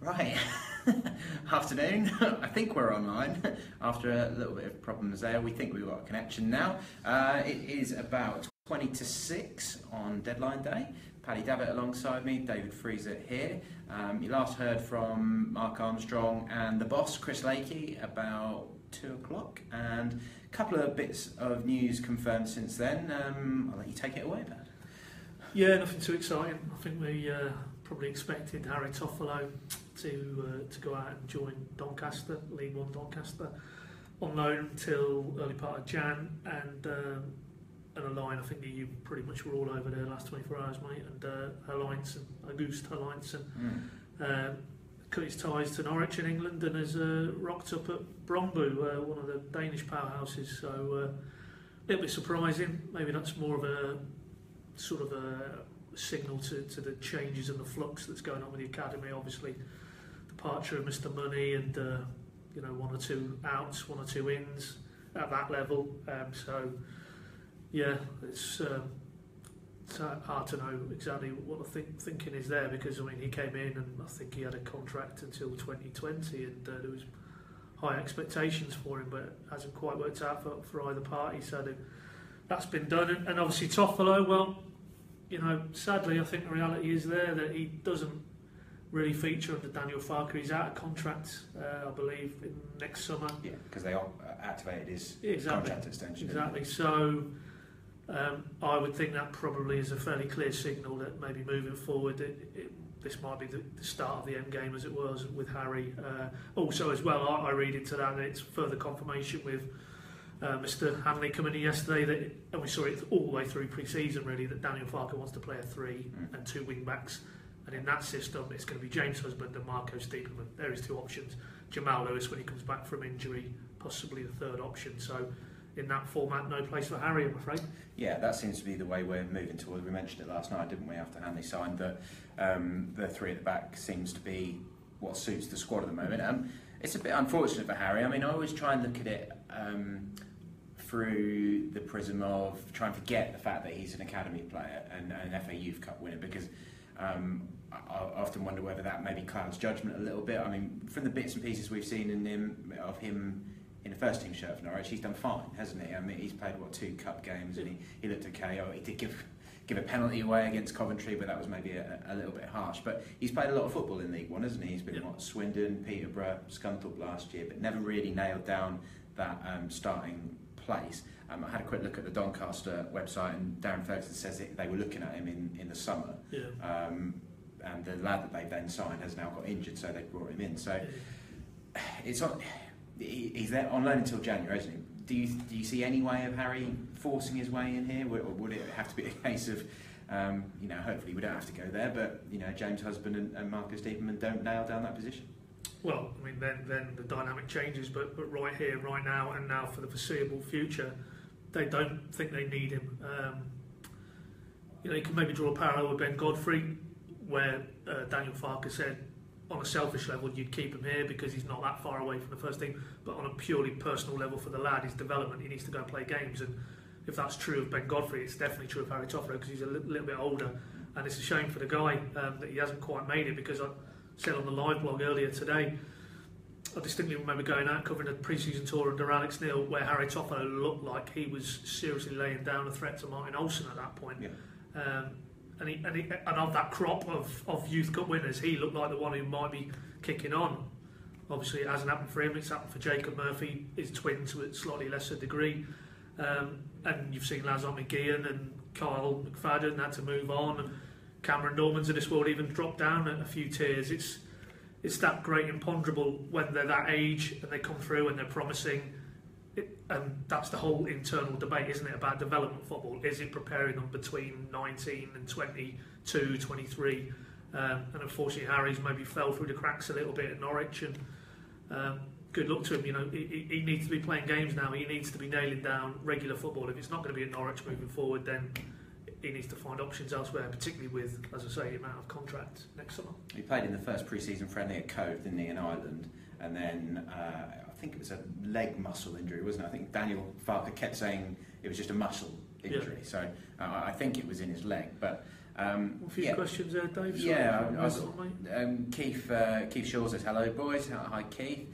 Right, afternoon. I think we're online after a little bit of problems there. We think we've got a connection now. It is about 20 to 6 on deadline day. Paddy Davitt alongside me, David Freezer here. You last heard from Mark Armstrong and the boss, Chris Lakey, about 2 o'clock, and a couple of bits of news confirmed since then. I'll let you take it away, Pat. Yeah, nothing too exciting. I think we probably expected Harry Toffolo to go out and join Doncaster, League One Doncaster, on loan until early part of Jan, and a line. I think that you pretty much were all over there last 24 hours, mate. And August Herlinson cut his ties to Norwich in England and has rocked up at Brombu, one of the Danish powerhouses. So a little bit surprising. Maybe that's more of a sort of a signal to the changes and the flux that's going on with the academy. Obviously, departure of Mr. Money and one or two outs, one or two ins at that level. So yeah, it's hard to know exactly what the thinking is there, because I mean he came in and I think he had a contract until 2020, and there was high expectations for him, but it hasn't quite worked out for either party. So that's been done, and obviously Toffolo, well, sadly I think the reality is there that he doesn't really feature under Daniel Farke. He's out of contract, I believe, in next summer. Yeah, because they activated his contract extension. Exactly. So I would think that probably is a fairly clear signal that maybe moving forward, this might be the start of the end game, as it was with Harry. Also, as well, I read into that it's further confirmation with Mr. Hanley coming in yesterday, and we saw it all the way through pre-season really, that Daniel Farke wants to play a 3 and 2 wing backs, and in that system it's going to be James Husband and Marco Stiepermann. There is 2 options. Jamal Lewis when he comes back from injury, possibly the 3rd option. So in that format, no place for Harry, I'm afraid. Yeah, that seems to be the way we're moving towards. We mentioned it last night, didn't we, after Hanley signed, that the 3 at the back seems to be what suits the squad at the moment. It's a bit unfortunate for Harry. I mean, I always try and look at it through the prism of trying to forget the fact that he's an academy player and an FA Youth Cup winner, because I often wonder whether that maybe clouds judgment a little bit. I mean, from the bits and pieces we've seen of him in a first team shirt for Norwich, he's done fine, hasn't he? I mean, he's played 2 cup games and he looked okay. He did give a penalty away against Coventry, but that was maybe a little bit harsh. But he's played a lot of football in League One, hasn't he? He's been Swindon, Peterborough, Scunthorpe last year, but never really nailed down that starting place. I had a quick look at the Doncaster website, and Darren Ferguson says they were looking at him in the summer. Yeah. And the lad that they then signed has now got injured, so they brought him in. So it's on. He's there on loan until January, isn't he? Do you see any way of Harry forcing his way in here, or would it have to be a case of, hopefully we don't have to go there, but James Husband and Marcus Stiepermann don't nail down that position? Well, I mean, then the dynamic changes, but right here, right now, and now for the foreseeable future, they don't think they need him. You can maybe draw a parallel with Ben Godfrey, where Daniel Farke said, on a selfish level, you'd keep him here because he's not that far away from the first team, but on a purely personal level for the lad, his development, he needs to go and play games. And if that's true of Ben Godfrey, it's definitely true of Harry Toffolo, because he's a little bit older, and it's a shame for the guy that he hasn't quite made it, because I said on the live blog earlier today, I distinctly remember going out covering a pre-season tour under Alex Neil where Harry Toffolo looked like he was seriously laying down a threat to Martin Olsen at that point. Yeah. And of that crop of Youth Cup winners, he looked like the one who might be kicking on. Obviously, it hasn't happened for him. It's happened for Jacob Murphy, his twin, to a slightly lesser degree. And you've seen lads like McGeehan and Kyle McFadden had to move on, and Cameron Normans of this world even dropped down a few tiers. It's that great imponderable when they're that age and they come through and they're promising. And that's the whole internal debate, isn't it, about development football? Is it preparing them between 19 and 22, 23? And unfortunately, Harry's maybe fell through the cracks a little bit at Norwich. And good luck to him. He needs to be playing games now. He needs to be nailing down regular football. If it's not going to be at Norwich moving forward, then he needs to find options elsewhere, particularly with, as I say, the amount of contract next summer. He played in the first pre-season friendly at Cove, didn't he, in Ireland? And then I think it was a leg muscle injury, wasn't it? I think Daniel Farke kept saying it was just a muscle injury. Yeah. So I think it was in his leg. But A few questions there, Dave. Yeah, Keith Shaw says, hello boys. Hi Keith.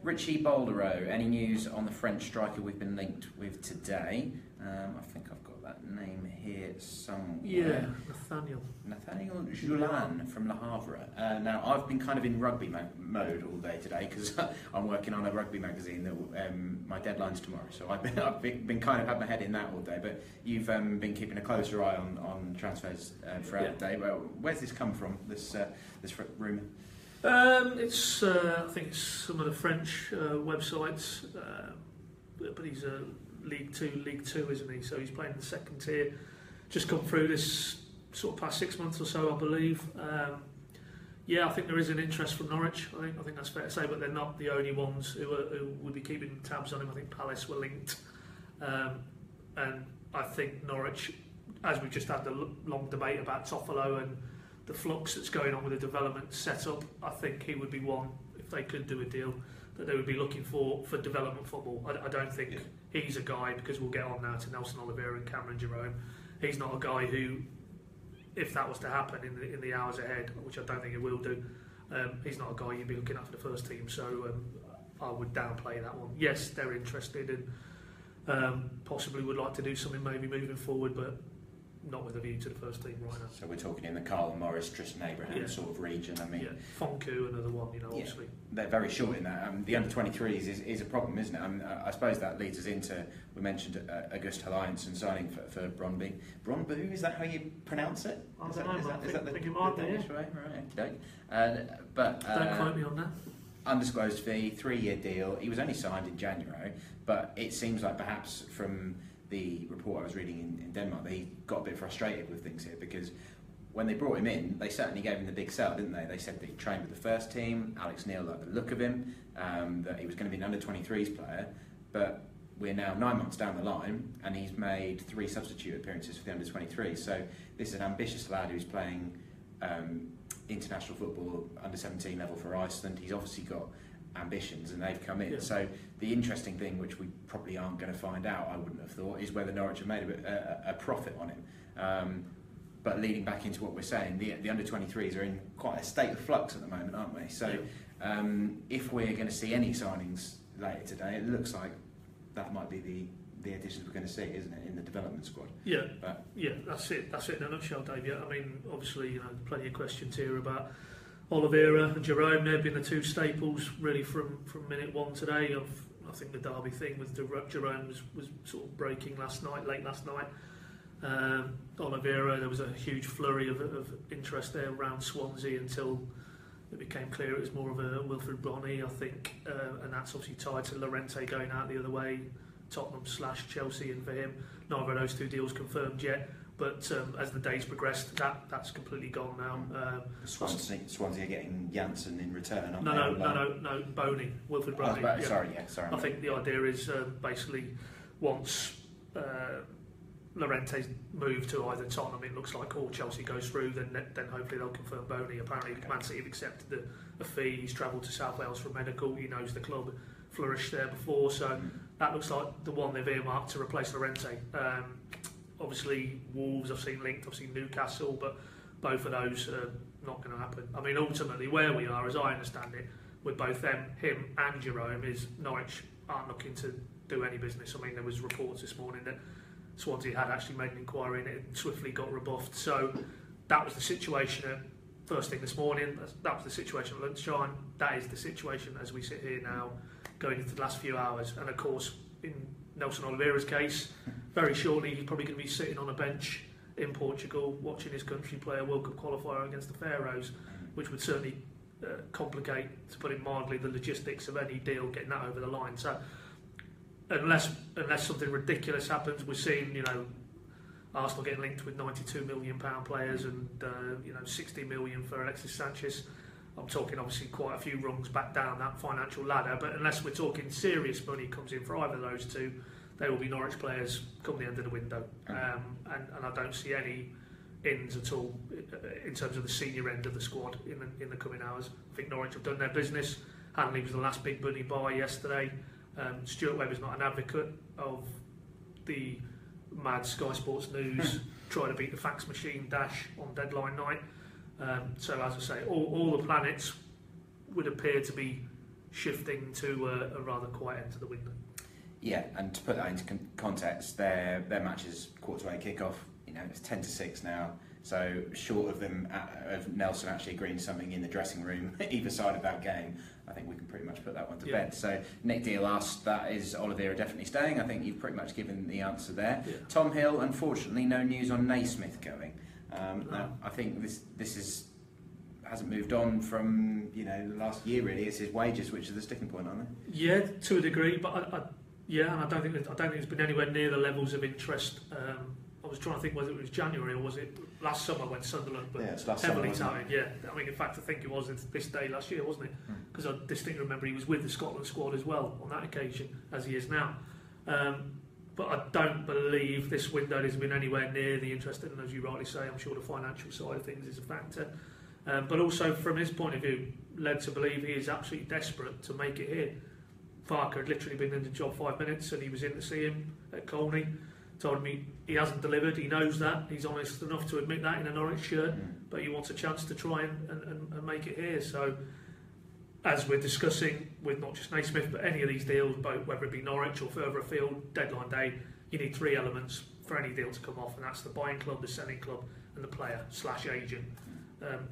Richie Bolderow, any news on the French striker we've been linked with today? I think I've got that name here somewhere. Yeah, Nathaniel Joulin from Le Havre. Now, I've been kind of in rugby mode all day today because I'm working on a rugby magazine that my deadline's tomorrow. So I've been kind of had my head in that all day. But you've been keeping a closer eye on transfers throughout the day. Well, where's this come from? This rumour? It's I think it's some of the French websites, but he's a League Two, isn't he? So he's playing in the second tier. Just come through this sort of past 6 months or so, I believe. I think there is an interest from Norwich. I think that's fair to say, but they're not the only ones who would be keeping tabs on him. I think Palace were linked, and I think Norwich, as we've just had the long debate about Toffolo and the flux that's going on with the development setup, I think he would be one, if they could do a deal, that they would be looking for development football. I don't think he's a guy, because we'll get on now to Nelson Oliveira and Cameron Jerome, he's not a guy who, if that was to happen in the hours ahead, which I don't think it will do, he's not a guy you'd be looking at for the first team, so I would downplay that one. Yes, they're interested and possibly would like to do something maybe moving forward, but not with a view to the first team right now. So we're talking in the Carl Morris, Tristan Abraham sort of region. I mean, Fonku, another one, obviously. They're very short in that. The under-23s is a problem, isn't it? I suppose that leads us into, we mentioned Auguste Alliance signing for Brøndby. Brøndby, is that how you pronounce it? I think it might be, right? Okay. But don't quote me on that. Undisclosed fee, 3-year deal. He was only signed in January, but it seems like perhaps from the report I was reading in Denmark, they got a bit frustrated with things here, because when they brought him in, they certainly gave him the big sell, didn't they? They said that he trained with the first team, Alex Neil liked the look of him, that he was going to be an under-23s player, but we're now 9 months down the line and he's made 3 substitute appearances for the under-23s. So this is an ambitious lad who's playing international football, under-17 level for Iceland. He's obviously got ambitions and they've come in. Yeah. So the interesting thing, which we probably aren't going to find out, I wouldn't have thought, is whether Norwich have made a profit on him. But leading back into what we're saying, the under-23s are in quite a state of flux at the moment, aren't we? So if we're going to see any signings later today, it looks like that might be the additions we're going to see, isn't it, in the development squad? That's it in a nutshell, Dave. I mean, obviously, plenty of questions here about Oliveira and Jerome. They've been the two staples really from minute one today. I think the Derby thing with Jerome was sort of breaking late last night. Oliveira, there was a huge flurry of interest there around Swansea until it became clear it was more of a Wilfred Bonney, I think, and that's obviously tied to Llorente going out the other way, Tottenham/Chelsea, and for him, neither of those two deals confirmed yet. But as the days progressed, that's completely gone now. Swansea are getting Janssen in return. No, Boney, Wilfred Bonney. Sorry. I think the idea is basically once Llorente's moved to either Tottenham, it looks like, or Chelsea goes through, then hopefully they'll confirm Boney. Apparently, Man City have accepted a fee. He's travelled to South Wales for medical. He knows the club flourished there before, so that looks like the one they've earmarked to replace Llorente. Obviously, Wolves I've seen linked, I've seen Newcastle, but both of those are not going to happen. I mean, ultimately, where we are, as I understand it, with both him and Jerome, is Norwich aren't looking to do any business. I mean, there was reports this morning that Swansea had actually made an inquiry and it swiftly got rebuffed. So that was the situation at first thing this morning. That was the situation at lunchtime. That is the situation as we sit here now, going into the last few hours. And of course, in Nelson Oliveira's case, very shortly he's probably going to be sitting on a bench in Portugal watching his country play a World Cup qualifier against the Faroes, which would certainly complicate, to put it mildly, the logistics of any deal getting that over the line. So unless something ridiculous happens, we're seeing Arsenal getting linked with £92 million players and 60 million for Alexis Sanchez. I'm talking obviously quite a few rungs back down that financial ladder, but unless we're talking serious money comes in for either of those two, they will be Norwich players come the end of the window. And I don't see any ins at all in terms of the senior end of the squad in the coming hours. I think Norwich have done their business. Hanley was the last big money buy yesterday. Stuart Webber's not an advocate of the mad Sky Sports News try to beat the fax machine dash on deadline night. So as I say, all the planets would appear to be shifting to a rather quiet end of the window. Yeah, and to put that into context, their match is 8:15 kickoff. It's 10-6 now. So short of them, of Nelson actually agreeing to something in the dressing room either side of that game, I think we can pretty much put that one to bed. So Nick Deal asked, that is Oliveira definitely staying? I think you've pretty much given the answer there. Yeah. Tom Hill, unfortunately, no news on Naismith going. Now, I think this hasn't moved on from the last year really. It's his wages which are the sticking point, aren't they? Yeah, to a degree, but and I don't think it's been anywhere near the levels of interest. I was trying to think whether it was January or was it last summer when Sunderland were heavily touted. Yeah, I mean, in fact, I think it was this day last year, wasn't it? Because I distinctly remember he was with the Scotland squad as well on that occasion, as he is now. But I don't believe this window has been anywhere near the interest, and as you rightly say, I'm sure the financial side of things is a factor. But also, from his point of view, led to believe he is absolutely desperate to make it here. Farker had literally been in the job 5 minutes, and he was in to see him at Colney. Told me he hasn't delivered, he knows that, he's honest enough to admit that in a Norwich shirt, but he wants a chance to try and make it here. So, as we're discussing with not just Naismith, but any of these deals, both whether it be Norwich or further afield, deadline day, you need 3 elements for any deal to come off, and that's the buying club, the selling club, and the player/agent.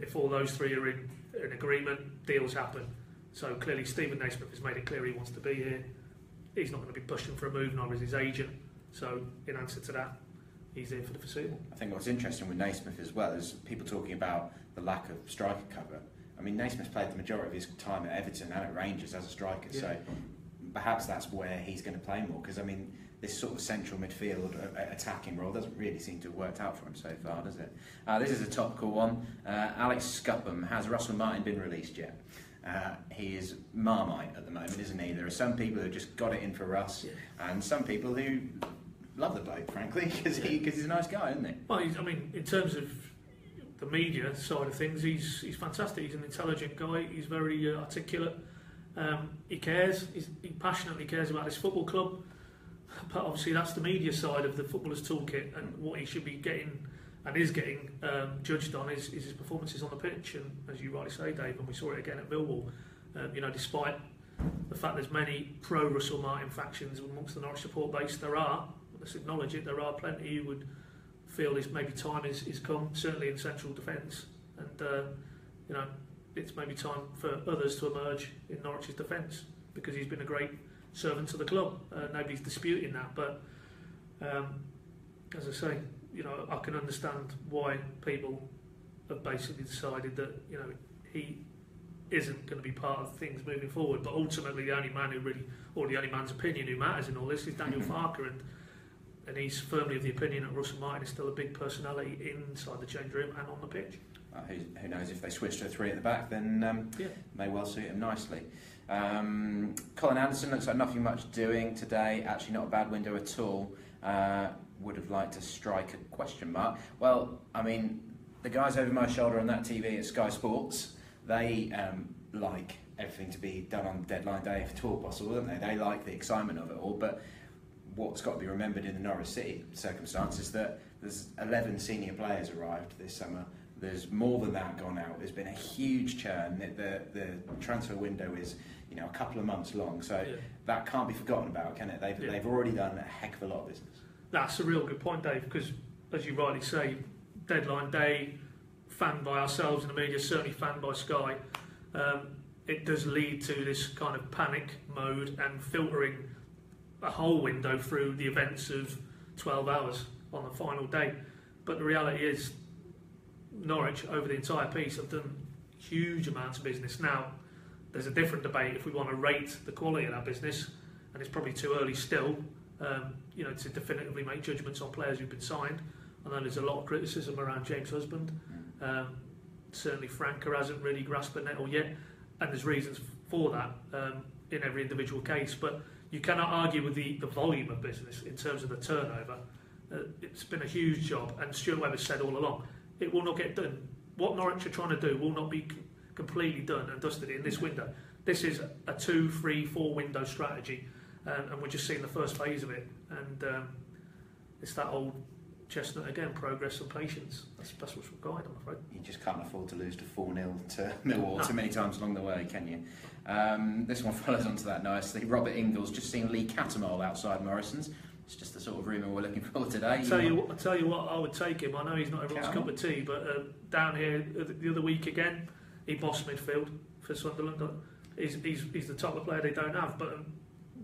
If all those 3 are in agreement, deals happen. So clearly Stephen Naismith has made it clear he wants to be here. He's not going to be pushing for a move, nor is his agent. So in answer to that, he's here for the foreseeable. I think what's interesting with Naismith as well is people talking about the lack of striker cover. I mean, Naismith played the majority of his time at Everton and at Rangers as a striker, so perhaps that's where he's going to play more, because I mean, this sort of central midfield attacking role doesn't really seem to have worked out for him so far, does it? This is a topical one. Alex Scupham, has Russell Martin been released yet? He is Marmite at the moment, isn't he? There are some people who just got it in for Russ, and some people who love the bloke, frankly, because he's a nice guy, isn't he? Well, I mean, in terms of the media side of things, he's fantastic. He's an intelligent guy. He's very articulate. He cares. He passionately cares about his football club. But obviously, that's the media side of the footballer's toolkit, and what he should be getting and is getting judged on is his performances on the pitch. And as you rightly say, Dave, and we saw it again at Millwall. Despite the fact there's many pro-Russell Martin factions amongst the Norwich support base, let's acknowledge it, there are plenty who would feel this maybe time is come, certainly in central defence, and it's maybe time for others to emerge in Norwich's defence, because he's been a great servant to the club. Nobody's disputing that, but as I say, I can understand why people have basically decided that he isn't going to be part of things moving forward. But ultimately, the only man the only man's opinion who matters in all this is Daniel Farker, and he's firmly of the opinion that Russell Martin is still a big personality inside the change room and on the pitch. Who knows, if they switch to a 3 at the back, then may well suit him nicely. Colin Anderson looks like nothing much doing today. Actually, not a bad window at all. Would have liked to strike a question mark. Well, I mean, the guys over my shoulder on that TV at Sky Sports, they like everything to be done on deadline day if at all possible, don't they? They like the excitement of it all, but what's got to be remembered in the Norwich City circumstance is that there's 11 senior players arrived this summer. There's more than that gone out. There's been a huge churn. The transfer window is a couple of months long, so that can't be forgotten about, can it? They've already done a heck of a lot of business. That's a real good point, Dave, because as you rightly say, deadline day, fanned by ourselves in the media, certainly fanned by Sky, it does lead to this kind of panic mode and filtering a whole window through the events of 12 hours on the final day. But the reality is, Norwich, over the entire piece, have done huge amounts of business. Now, there's a different debate if we want to rate the quality of that business, and it's probably too early still, to definitively make judgments on players who've been signed. I know there's a lot of criticism around James Husband. Certainly Franker hasn't really grasped the nettle yet, and there's reasons for that in every individual case. But you cannot argue with the volume of business in terms of the turnover. It's been a huge job, and Stuart Webber said all along, it will not get done. What Norwich are trying to do will not be completely done and dusted in this window. This is a 2, 3, 4 window strategy, and we're just seeing the first phase of it. And it's that old Chestnut again, progress and patience. That's what's required, I'm afraid. You just can't afford to lose to 4-0 to Millwall too many times along the way, can you? This one follows on to that nicely. Robert Ingles, just seeing Lee Catamol outside Morrison's. It's just the sort of rumour we're looking for today. I'll tell you what, I would take him. I know he's not everyone's cup of tea, but down here the other week again, he bossed midfield for Sunderland. He's the type of player they don't have, but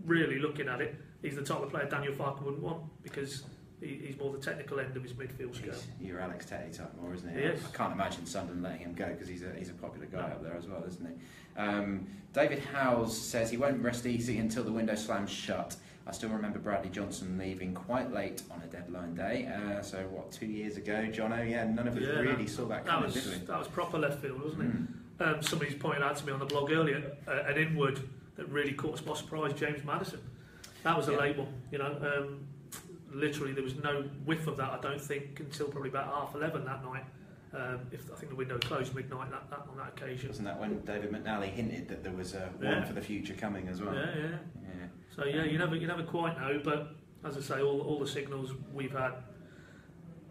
really looking at it, he's the type of player Daniel Farke wouldn't want, because he's more the technical end of his midfield skill. You're Alex Tetty type more, isn't he? Yes. I can't imagine Sunderland letting him go, because he's a popular guy up there as well, isn't he? David Howes says he won't rest easy until the window slams shut. I still remember Bradley Johnson leaving quite late on a deadline day. So what, 2 years ago, Jono? Yeah, none of us really saw that coming, did we? That was proper left field, wasn't it? Somebody's pointed out to me on the blog earlier an inward that really caught us by surprise, James Maddison. That was a late one, you know. Literally, there was no whiff of that, I don't think, until probably about 11:30 that night. I think the window closed midnight on that occasion. Wasn't that when David McNally hinted that there was one for the future coming as well? Yeah. So you never quite know, but as I say, all the signals we've had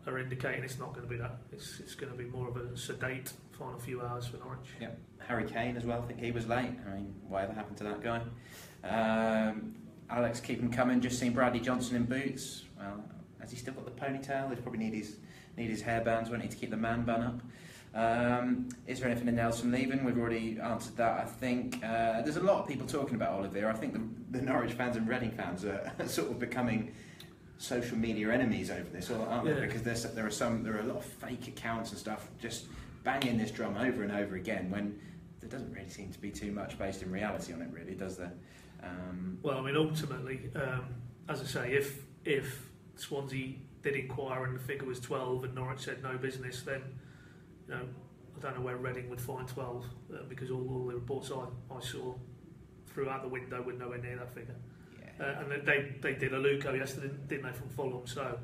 are indicating it's not going to be that. It's going to be more of a sedate final few hours for Norwich. Yeah, Harry Kane as well. I think he was late. I mean, whatever happened to that guy? Alex, keep him coming. Just seen Bradley Johnson in boots. Well, has he still got the ponytail? He'll probably need his hairbands, won't he, to keep the man bun up. Is there anything in Nelson leaving? We've already answered that, I think. There's a lot of people talking about Olivier. I think the Norwich fans and Reading fans are sort of becoming social media enemies over this, aren't they? Because there are a lot of fake accounts and stuff just banging this drum over and over again, when there doesn't really seem to be too much based in reality on it, really, does there? Well, I mean, ultimately, as I say, if Swansea did inquire and the figure was 12 and Norwich said no business, then I don't know where Reading would find 12, because all the reports I saw throughout the window were nowhere near that figure. Yeah. And they did a Luco yesterday, didn't they, from Fulham? So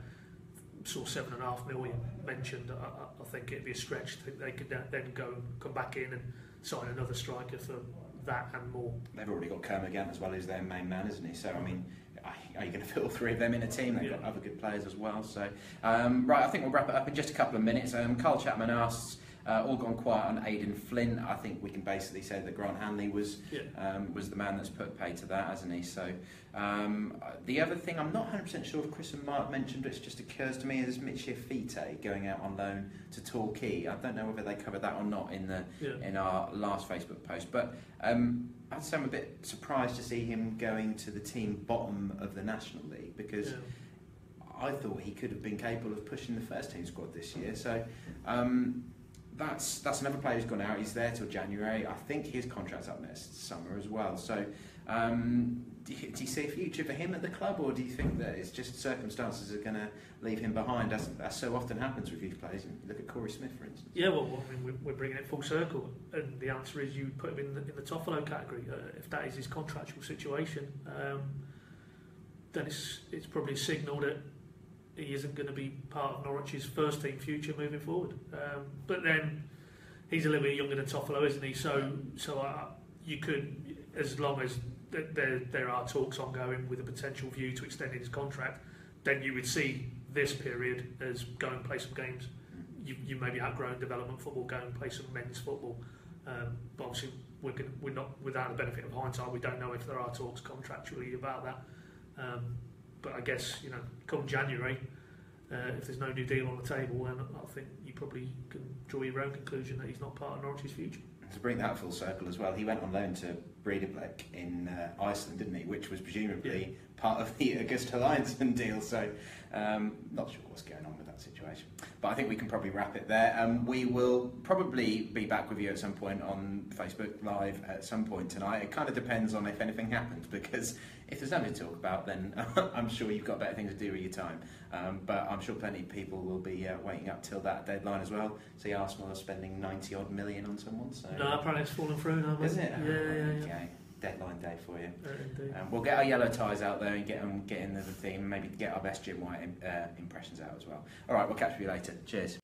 saw 7.5 million mentioned. I think it'd be a stretch. I think they could then go and come back in and sign another striker for that and more. They've already got Kermagant as well as their main man, isn't he? So I mean, are you going to fit all three of them in a team? They've got other good players as well. So right, I think we'll wrap it up in just a couple of minutes. Carl Chapman asks, all gone quiet on Aidan Flint. I think we can basically say that Grant Hanley was the man that's put pay to that, hasn't he? So the other thing, I'm not 100% sure if Chris and Mark mentioned, but it just occurs to me, is Mitch Fite going out on loan to Torquay. I don't know whether they covered that or not in our last Facebook post, but I'd say I'm a bit surprised to see him going to the team bottom of the National League, because I thought he could have been capable of pushing the first team squad this year. So that's another player who's gone out. He's there till January. I think his contract's up next summer as well. So do you see a future for him at the club, or do you think that it's just circumstances are going to leave him behind, as so often happens with youth players? Look at Corey Smith, for instance. Yeah, well, I mean, we're bringing it full circle, and the answer is you put him in the Toffolo category. If that is his contractual situation, then it's probably a signal that he isn't going to be part of Norwich's first team future moving forward. But then he's a little bit younger than Toffolo, isn't he? So you could, as long as there are talks ongoing with a potential view to extending his contract, then you would see this period as go and play some games. You maybe outgrown development football, go and play some men's football. But obviously we're not, without the benefit of hindsight, we don't know if there are talks contractually about that. But I guess, come January, if there's no new deal on the table, then I think you probably can draw your own conclusion that he's not part of Norwich's future. To bring that full circle as well, he went on loan to Breidablik in Iceland, didn't he? Which was presumably part of the Augusta Lionsson deal. So, not sure what's going on with that situation. But I think we can probably wrap it there. We will probably be back with you at some point on Facebook Live at some point tonight. It kind of depends on if anything happens, because if there's nothing to talk about, then I'm sure you've got better things to do with your time. But I'm sure plenty of people will be waiting up till that deadline as well. See, Arsenal are spending 90 odd million on someone. So no, apparently it's fallen through now. Is it? Yeah. Okay. Deadline day for you. Indeed. We'll get our yellow ties out there and get into the theme, maybe get our best Jim White impressions out as well. All right, we'll catch you later. Cheers.